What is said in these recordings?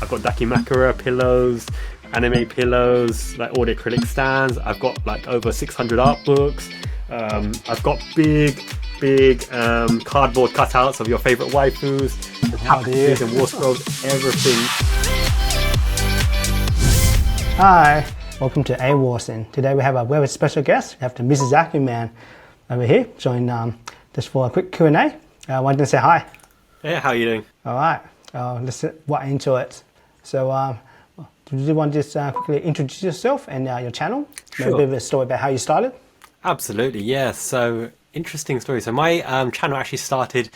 I've got Dakimakura pillows, anime pillows, like all the acrylic stands. I've got like over 600 art books. I've got big cardboard cutouts of your favorite waifus, the tapestries and war scrolls, everything. Hi, welcome to Awarsing. Today we have a very special guest. We have the MiyazakiMan over here, joined just for a quick Q&A. I wanted to say hi. Yeah, how are you doing? All right, let's get right into it. So, do you want to just quickly introduce yourself and your channel? Sure. Maybe a bit of a story about how you started? Absolutely, yeah. So, interesting story. So my channel actually started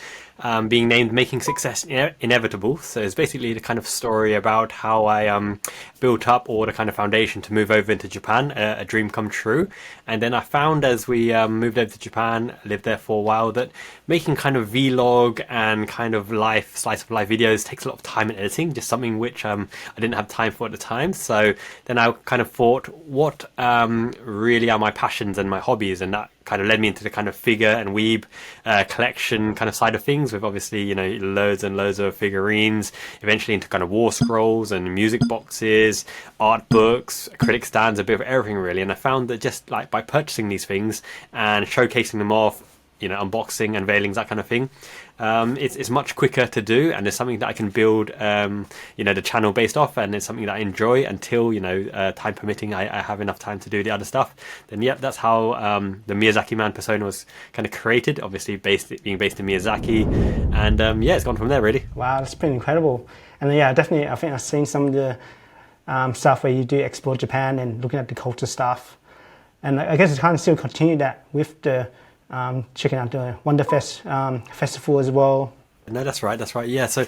being named Making Success Inevitable. So it's basically the kind of story about how I built up all the kind of foundation to move over into Japan, a dream come true. And then I found as we moved over to Japan, lived there for a while, that making kind of vlog and kind of slice of life videos takes a lot of time and editing, just something which I didn't have time for at the time. So then I kind of thought, what really are my passions and my hobbies? And that kind of led me into the kind of figure and weeb collection kind of side of things, with obviously, you know, loads and loads of figurines, eventually into kind of war scrolls and music boxes, art books, acrylic stands, a bit of everything really. And I found that just like by purchasing these things and showcasing them off, you know, unboxing, unveilings, that kind of thing, it's much quicker to do, and it's something that I can build, you know, the channel based off, and it's something that I enjoy until, you know, time permitting, I have enough time to do the other stuff. Then yeah, that's how the MiyazakiMan persona was kind of created, obviously being based in Miyazaki, and yeah, it's gone from there really. Wow, that's pretty incredible. And yeah, definitely, I think I've seen some of the stuff where you do explore Japan and looking at the culture stuff. And I guess it's kind of still continue that with the checking out the Wonderfest festival as well. No, that's right. Yeah, so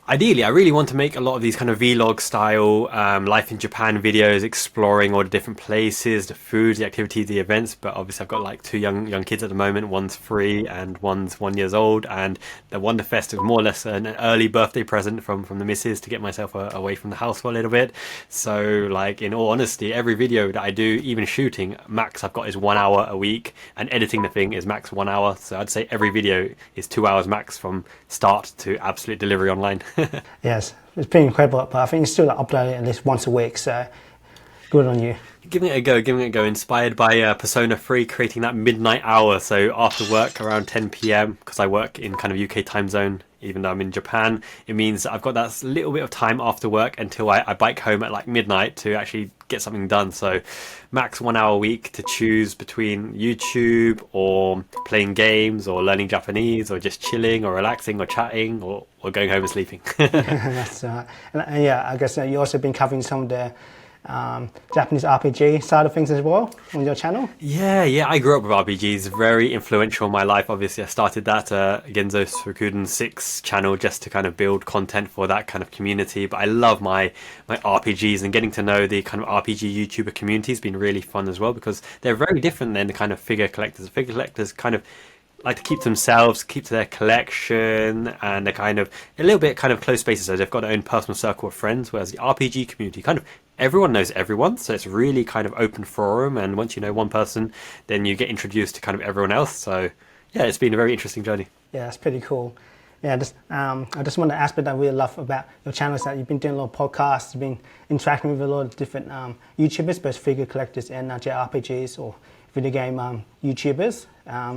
ideally I really want to make a lot of these kind of vlog style life in Japan videos, exploring all the different places, the foods, the activities, the events. But obviously I've got like two young kids at the moment. One's 3 and one's 1 year old, and the Wonderfest is more or less an early birthday present from the missus to get myself away from the house for a little bit. So like, in all honesty, every video that I do, even shooting, max I've got is 1 hour a week, and editing the thing is max 1 hour. So I'd say every video is 2 hours max from start to absolute delivery online. Yes, it's pretty incredible, but I think you still upload it at least once a week, so good on you. Giving it a go. Inspired by Persona 3, creating that midnight hour. So after work around 10 p.m, because I work in kind of UK time zone, even though I'm in Japan, it means that I've got that little bit of time after work until I bike home at like midnight to actually get something done. So max 1 hour a week to choose between YouTube or playing games or learning Japanese or just chilling or relaxing or chatting or going home and sleeping. That's and yeah, I guess you also been covering some of the Japanese RPG side of things as well on your channel. Yeah, I grew up with RPGs, very influential in my life. Obviously I started that Genzo Suikoden 6 channel just to kind of build content for that kind of community, but I love my RPGs, and getting to know the kind of RPG YouTuber community has been really fun as well, because they're very different than the kind of figure collectors. Figure collectors kind of like to keep to themselves, keep to their collection, and they're kind of a little bit kind of close spaces, so they've got their own personal circle of friends, whereas the RPG community kind of everyone knows everyone, so it's really kind of open forum, and once you know one person, then you get introduced to kind of everyone else. So yeah, it's been a very interesting journey. Yeah, it's pretty cool. Yeah, I just want to aspect that I really love about your channel is that you've been doing a lot of podcasts, you've been interacting with a lot of different YouTubers, both figure collectors and JRPGs or video game YouTubers.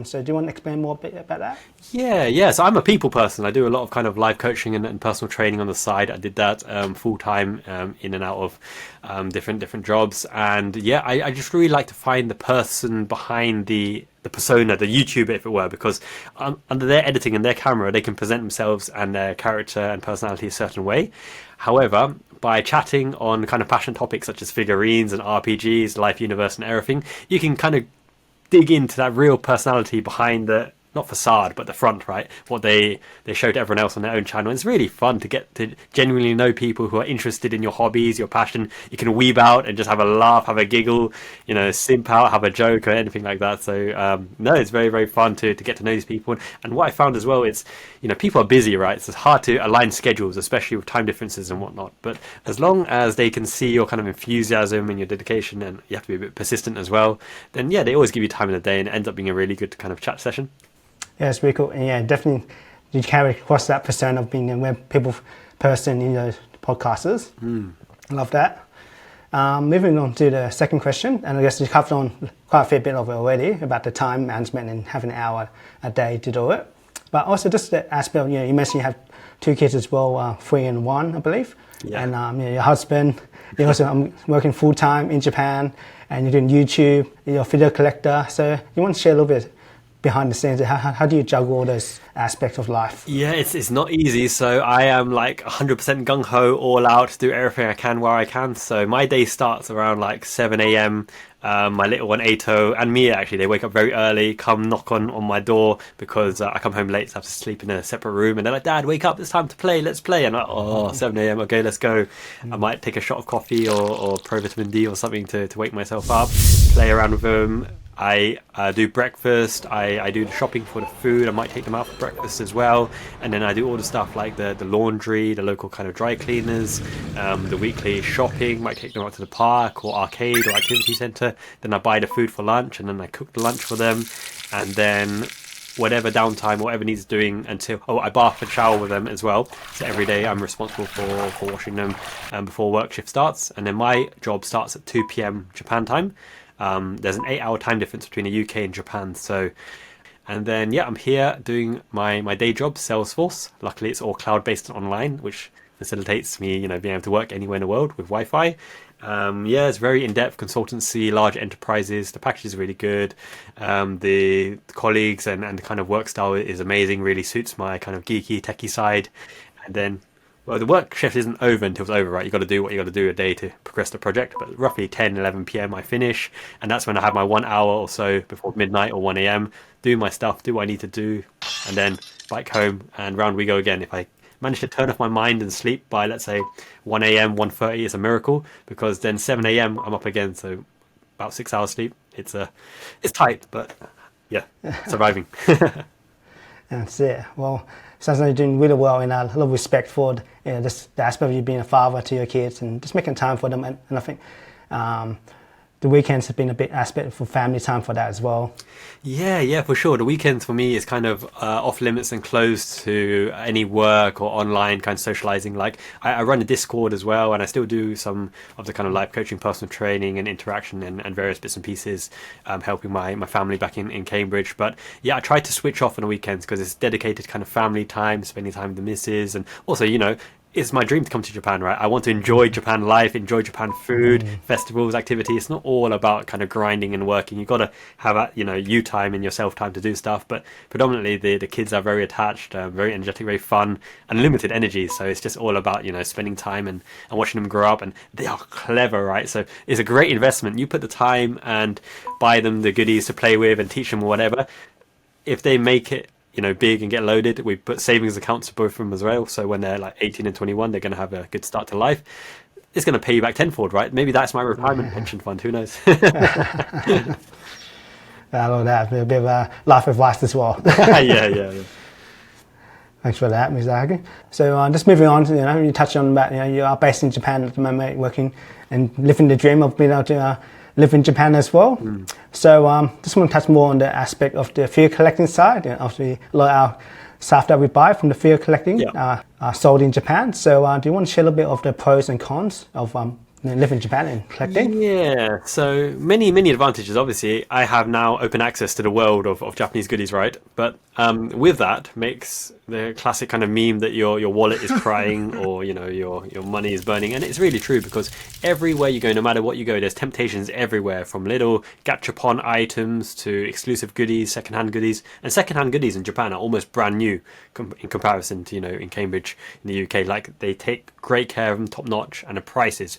So do you want to explain more a bit about that? Yeah. So I'm a people person. I do a lot of kind of live coaching and personal training on the side. I did that full time in and out of different jobs. And yeah, I just really like to find the person behind the persona, the YouTuber, if it were, because under their editing and their camera, they can present themselves and their character and personality a certain way. However, by chatting on kind of passion topics such as figurines and RPGs, life, universe, and everything, you can kind of dig into that real personality behind the, not facade, but the front, right? What they show to everyone else on their own channel. It's really fun to get to genuinely know people who are interested in your hobbies, your passion. You can weeb out and just have a laugh, have a giggle, you know, simp out, have a joke or anything like that. So no, it's very, very fun to get to know these people. And what I found as well, it's, you know, people are busy, right? So it's hard to align schedules, especially with time differences and whatnot. But as long as they can see your kind of enthusiasm and your dedication, and you have to be a bit persistent as well, then yeah, they always give you time in the day, and it ends up being a really good kind of chat session. Yeah, it's really cool. And yeah, definitely you carry across that persona of being a web people person, you know, podcasters. Love that. Moving on to the second question, and I guess you covered on quite a fair bit of it already about the time management and having an hour a day to do it. But also just the aspect of, you mentioned you have 2 kids as well, 3 and 1, I believe. Yeah. And your husband, you're also working full-time in Japan, and you're doing YouTube, you're a video collector. So you want to share a little bit behind the scenes? How do you juggle all those aspects of life? Yeah, it's not easy. So I am like 100% gung-ho, all out, do everything I can where I can. So my day starts around like 7 a.m. My little one, Ato, and Mia, actually, they wake up very early, come knock on my door because I come home late, so I have to sleep in a separate room. And they're like, Dad, wake up, it's time to play, let's play. And I'm like, 7 a.m, okay, let's go. I might take a shot of coffee or provitamin D or something to wake myself up, play around with them. I do breakfast, I do the shopping for the food, I might take them out for breakfast as well, and then I do all the stuff like the laundry, the local kind of dry cleaners, the weekly shopping, might take them out to the park or arcade or activity centre, then I buy the food for lunch, and then I cook the lunch for them, and then whatever downtime, whatever needs doing until, I bath and shower with them as well, so every day I'm responsible for washing them before work shift starts, and then my job starts at 2 p.m. Japan time. There's an 8-hour time difference between the UK and Japan, so, and then I'm here doing my day job, Salesforce. Luckily it's all cloud-based and online, which facilitates me being able to work anywhere in the world with Wi-Fi. It's very in-depth consultancy, large enterprises. The package is really good. The colleagues and the kind of work style is amazing, really suits my kind of geeky techie side. And then the work shift isn't over until it's over, right? You've got to do what you got to do a day to progress the project. But roughly 10, 11 p.m. I finish. And that's when I have my 1 hour or so before midnight or 1 a.m. Do my stuff, do what I need to do. And then bike home and round we go again. If I manage to turn off my mind and sleep by, let's say, 1 a.m, 1:30, it's a miracle. Because then 7 a.m, I'm up again. So about 6 hours sleep. It's tight, but surviving. That's it. Well, sounds like you're doing really well, and a lot of respect for the aspect of you being a father to your kids and just making time for them. And I think the weekends have been a big aspect for family time for that as well. Yeah, for sure. The weekends for me is kind of off limits and closed to any work or online kind of socializing. Like I run a Discord as well, and I still do some of the kind of life coaching, personal training and interaction and various bits and pieces, helping my family back in Cambridge. But I try to switch off on the weekends because it's dedicated kind of family time, spending time with the missus, and also, it's my dream to come to Japan, right? I want to enjoy Japan life, enjoy Japan food, festivals, activity. It's not all about kind of grinding and working. You've got to have, you time and yourself time to do stuff. But predominantly the kids are very attached, very energetic, very fun, and limited energy. So it's just all about, spending time and watching them grow up. And they are clever, right? So it's a great investment. You put the time and buy them the goodies to play with and teach them or whatever. If they make it, big and get loaded, we put savings accounts for both of them as well. So when they're like 18 and 21, they're going to have a good start to life. It's going to pay you back tenfold, right? Maybe that's my retirement pension fund. Who knows? I love that. A bit of a life advice as well. Yeah. Thanks for that, Miyazaki. So just moving on to, you touched on about, you are based in Japan at the moment, working and living the dream of being able to live in Japan as well. So just want to touch more on the aspect of the figure collecting side. Obviously, a lot of our stuff that we buy from the figure collecting are sold in Japan. So do you want to share a little bit of the pros and cons of living in Japan and collecting? Yeah, so many advantages. Obviously, I have now open access to the world of Japanese goodies, right? But with that makes the classic kind of meme that your wallet is crying or your money is burning, and it's really true because everywhere you go, no matter what you go, there's temptations everywhere, from little gachapon items to exclusive goodies, secondhand goodies. And secondhand goodies in Japan are almost brand new in comparison to in Cambridge in the UK. Like, they take great care of them, top notch, and the price is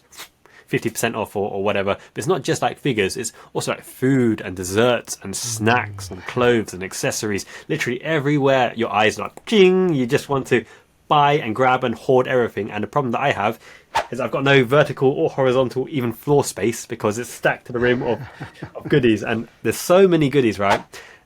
50% off or whatever. But it's not just like figures, it's also like food and desserts and snacks and clothes and accessories. Literally everywhere your eyes are like ching, you just want to buy and grab and hoard everything. And the problem that I have is I've got no vertical or horizontal even floor space because it's stacked to the rim of goodies. And there's so many goodies, right,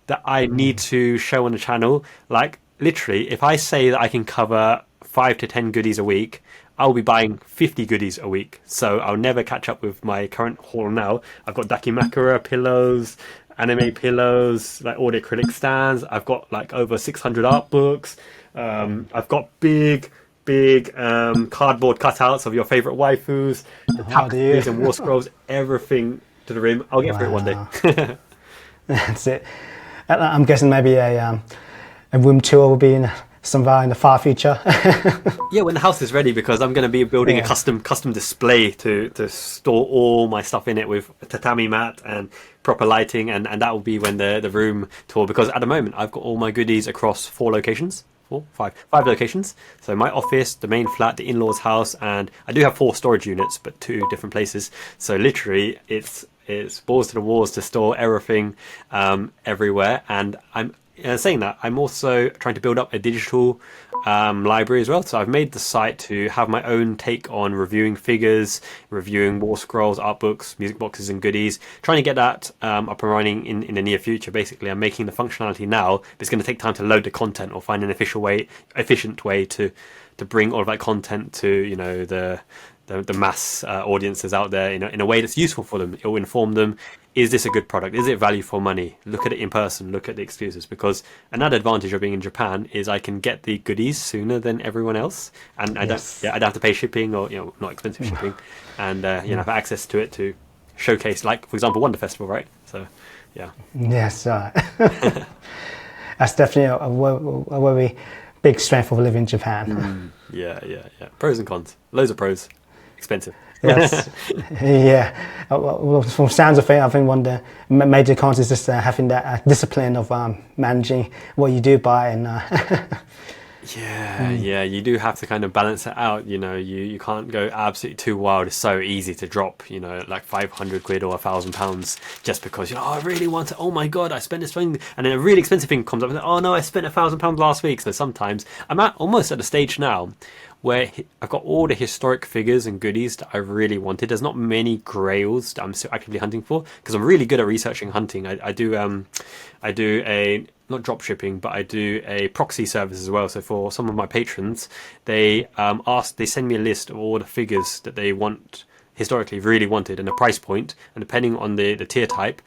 that I need to show on the channel. Like, literally, if I say that I can cover 5 to 10 goodies a week, I'll be buying 50 goodies a week. So I'll never catch up with my current haul now. I've got dakimakura pillows, anime pillows, like all the acrylic stands. I've got like over 600 art books. I've got big big cardboard cutouts of your favorite waifus, the tapestries and war scrolls, everything to the rim. I'll get through it one day. That's it. I'm guessing maybe a room tour will be in somewhere in the far future. Yeah, when the house is ready, because I'm going to be building a custom display to store all my stuff in it with a tatami mat and proper lighting, and that will be when the room tour, because at the moment I've got all my goodies across 5 locations. So my office, the main flat, the in-laws house, and I do have 4 storage units, but 2 different places. So literally it's balls to the walls to store everything everywhere. And I'm saying that, I'm also trying to build up a digital library as well. So I've made the site to have my own take on reviewing figures, reviewing war scrolls, art books, music boxes and goodies, trying to get that up and running in the near future. Basically, I'm making the functionality now, but it's going to take time to load the content or find an efficient way to bring all of that content to, you know, the mass audiences out there in a way that's useful for them. It will inform them, is this a good product? Is it value for money? Look at it in person, look at the exclusives. Because another advantage of being in Japan is I can get the goodies sooner than everyone else, and I don't have to pay shipping, or not expensive shipping, and have access to it to showcase, like for example Wonder Festival, right? So yeah. Yes, that's definitely a very big strength of living in Japan. Yeah. Pros and cons. Loads of pros. Expensive. Yes. Yeah. Well, from sounds of it, I think one of the major cons is just having that discipline of managing what you do buy, and Yeah, you do have to kind of balance it out. You can't go absolutely too wild. It's so easy to drop, like 500 quid or £1,000 just because, I really want it. Oh my God, I spent this thing. And then a really expensive thing comes up and, oh no, I spent £1,000 last week. So sometimes I'm almost at the stage now where I've got all the historic figures and goodies that I really wanted. There's not many grails that I'm still actively hunting for, because I'm really good at researching hunting. I do a, not drop shipping, but I do a proxy service as well. So for some of my patrons, they send me a list of all the figures that they want, historically really wanted, and a price point, and depending on the tier type,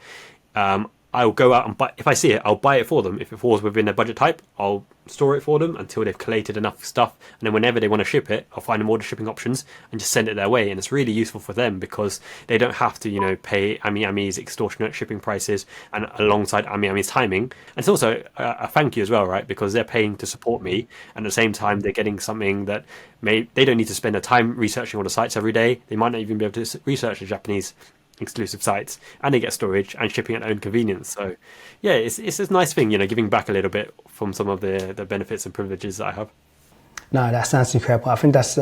I'll go out and buy. If I see it, I'll buy it for them. If it falls within their budget type, I'll store it for them until they've collated enough stuff, and then whenever they want to ship it, I'll find them all the shipping options and just send it their way. And it's really useful for them because they don't have to, pay Ami's extortionate shipping prices, and alongside Ami's timing. And it's also a thank you as well, right? Because they're paying to support me, and at the same time they're getting something that they don't need to spend their time researching all the sites every day. They might not even be able to research the Japanese exclusive sites, and they get storage and shipping at their own convenience. So yeah, it's a nice thing, giving back a little bit from some of the benefits and privileges that I have. No, that sounds incredible. I think that's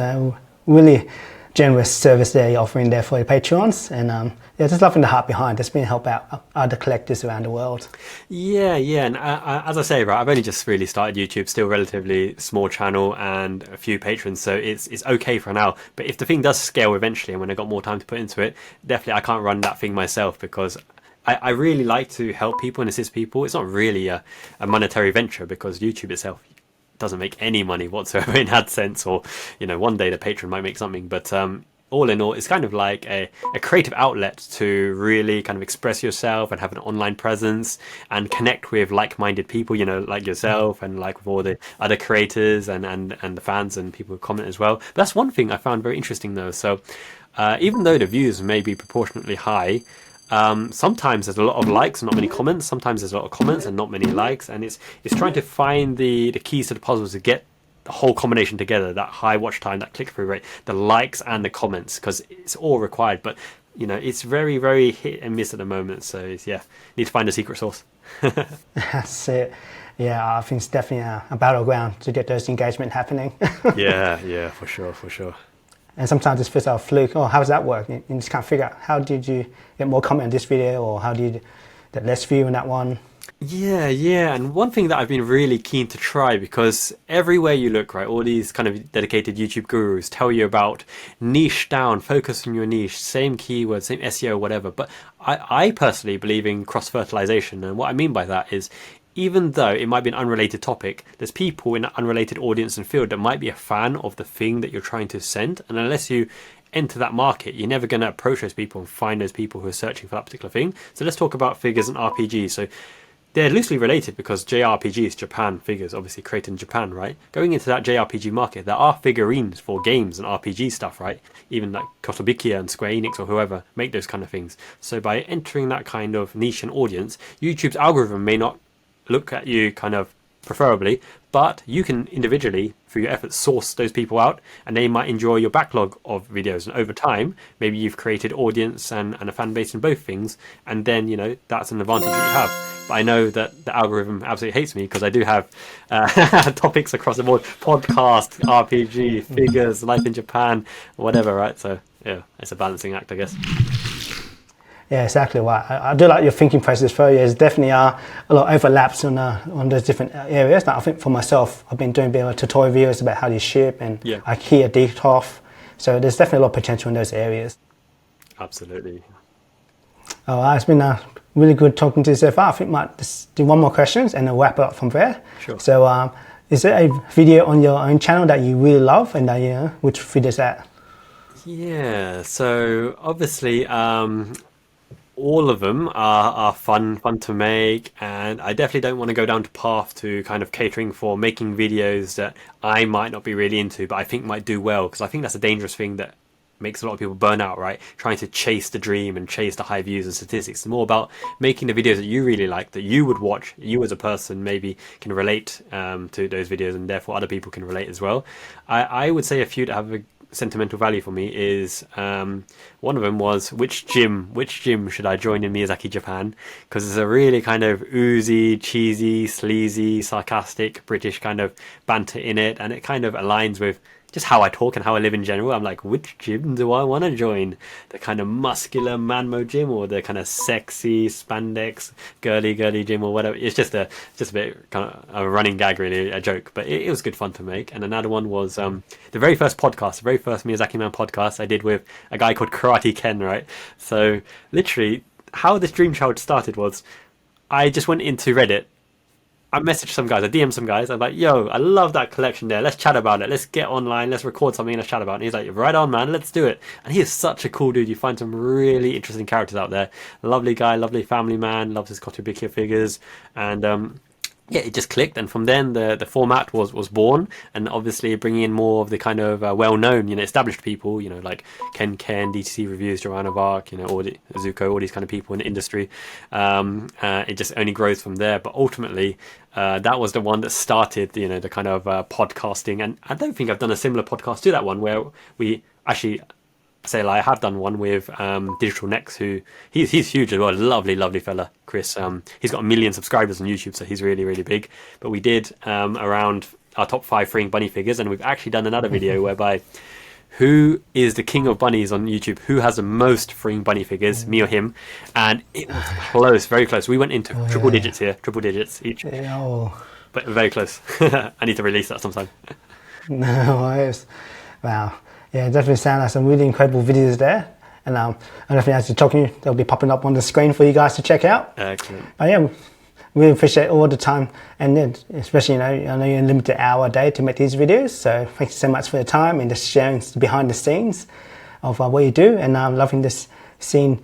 really generous service they're offering there for your patrons, and just loving the heart behind. That's been help out other collectors around the world. Yeah, and as I say, right, I've only just really started YouTube, still relatively small channel and a few patrons, so it's okay for now. But if the thing does scale eventually, and when I got more time to put into it, definitely I can't run that thing myself, because I really like to help people and assist people. It's not really a monetary venture, because YouTube itself doesn't make any money whatsoever in AdSense, or one day the patron might make something, but all in all, it's kind of like a creative outlet to really kind of express yourself and have an online presence and connect with like-minded people, like yourself, and like with all the other creators and the fans and people who comment as well. But that's one thing I found very interesting though. So even though the views may be proportionately high, sometimes there's a lot of likes and not many comments. Sometimes there's a lot of comments and not many likes, and it's trying to find the keys to the puzzle to get the whole combination together, that high watch time, that click-through rate, the likes and the comments, because it's all required. But it's very, very hit and miss at the moment. So need to find a secret sauce. That's it. Yeah, I think it's definitely a battleground to get those engagement happening. yeah, for sure. And sometimes it's just a fluke. Oh, how does that work? You just can't figure out, how did you get more comment on this video, or how did you get less view on that one? Yeah, and one thing that I've been really keen to try, because everywhere you look, right, all these kind of dedicated YouTube gurus tell you about niche down, focus on your niche, same keyword, same SEO, whatever. But I personally believe in cross-fertilization, and what I mean by that is, even though it might be an unrelated topic, there's people in an unrelated audience and field that might be a fan of the thing that you're trying to send, and unless you enter that market, you're never going to approach those people and find those people who are searching for that particular thing. So let's talk about figures and RPGs. So they're loosely related because JRPGs, Japan figures, obviously created in Japan, right? Going into that JRPG market, there are figurines for games and RPG stuff, right? Even like Kotobukiya and Square Enix or whoever make those kind of things. So by entering that kind of niche and audience, YouTube's algorithm may not look at you kind of preferably, but you can individually, through your efforts, source those people out, and they might enjoy your backlog of videos. And over time, maybe you've created audience and a fan base in both things, and then, you know, that's an advantage that you have. But I know that the algorithm absolutely hates me because I do have topics across the board: podcast, RPG, figures, life in Japan, whatever, right? So yeah, it's a balancing act, I guess. Yeah, exactly right. I do like your thinking process. There's definitely a lot of overlaps on those different areas. Like I think for myself, I've been doing a bit of tutorial videos about how to ship and IKEA DTOF. So there's definitely a lot of potential in those areas. Absolutely. All right, it's been really good talking to you so far. I think I might just do one more questions and then wrap it up from there. Sure. So is there a video on your own channel that you really love, and which video is that? Yeah, so obviously all of them are fun to make, and I definitely don't want to go down to path to kind of catering for making videos that I might not be really into but I think might do well, because I think that's a dangerous thing that makes a lot of people burn out, right? Trying to chase the dream and chase the high views and statistics. It's more about making the videos that you really like, that you would watch, you as a person maybe can relate to those videos, and therefore other people can relate as well. I would say a few that have a sentimental value for me is one of them was which gym should I join in Miyazaki Japan, because it's a really kind of oozy, cheesy, sleazy, sarcastic British kind of banter in it, and it kind of aligns with just how I talk and how I live in general. I'm like, which gym do I want to join? The kind of muscular manmo gym, or the kind of sexy spandex girly gym, or whatever. It's just a bit kind of a running gag, really, a joke, but it was good fun to make. And another one was the very first MiyazakiMan podcast I did with a guy called Karate Ken, right? So literally how this dream child started was I just went into Reddit. I messaged some guys, I DM'd some guys. I'm like, yo, I love that collection there. Let's chat about it. Let's get online. Let's record something and let's chat about it. And he's like, right on, man. Let's do it. And he is such a cool dude. You find some really interesting characters out there. Lovely guy, lovely family man, loves his Kotobukiya figures. And yeah, it just clicked, and from then the format was born, and obviously bringing in more of the kind of well-known, you know, established people, you know, like Ken, DTC Reviews, Joanna Vark, you know, Zuko, all these kind of people in the industry. It just only grows from there. But ultimately, that was the one that started, you know, the kind of podcasting. And I don't think I've done a similar podcast to that one, where we actually say, like, I have done one with Digital Next, who he's huge as well, lovely fella, Chris. He's got 1 million subscribers on YouTube, so he's really big. But we did around our top 5 freeing bunny figures, and we've actually done another video whereby who is the king of bunnies on YouTube, who has the most freeing bunny figures, me or him. And it was close, very close. We went into triple digits each, but very close. I need to release that sometime. No worries. Wow. Yeah, definitely sound like some really incredible videos there. And I don't think as you're talking, they'll be popping up on the screen for you guys to check out. Excellent. But yeah, really appreciate all the time, and especially, you know, I know you're a limited hour a day to make these videos. So thank you so much for your time and just sharing the behind the scenes of what you do. And I'm loving this scene.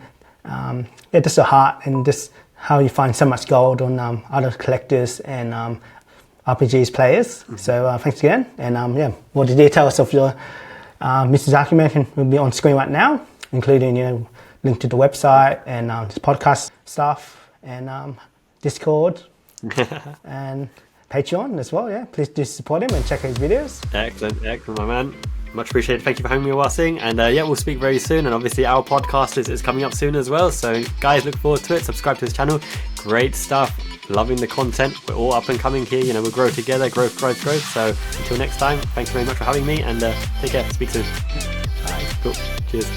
Just the heart and just how you find so much gold on other collectors and RPGs players. So thanks again. And yeah, all the details of your MiyazakiMan will be on screen right now, including, you know, link to the website and this podcast stuff and Discord and Patreon as well. Yeah, please do support him and check out his videos. Excellent, my man. Much appreciated. Thank you for having me, Awarsing. And yeah, we'll speak very soon. And obviously our podcast is coming up soon as well. So guys, look forward to it. Subscribe to his channel. Great stuff. Loving the content. We're all up and coming here. You know, we'll grow together. Growth. So until next time, thanks very much for having me, and take care. Speak soon. Bye. Cool. Cheers.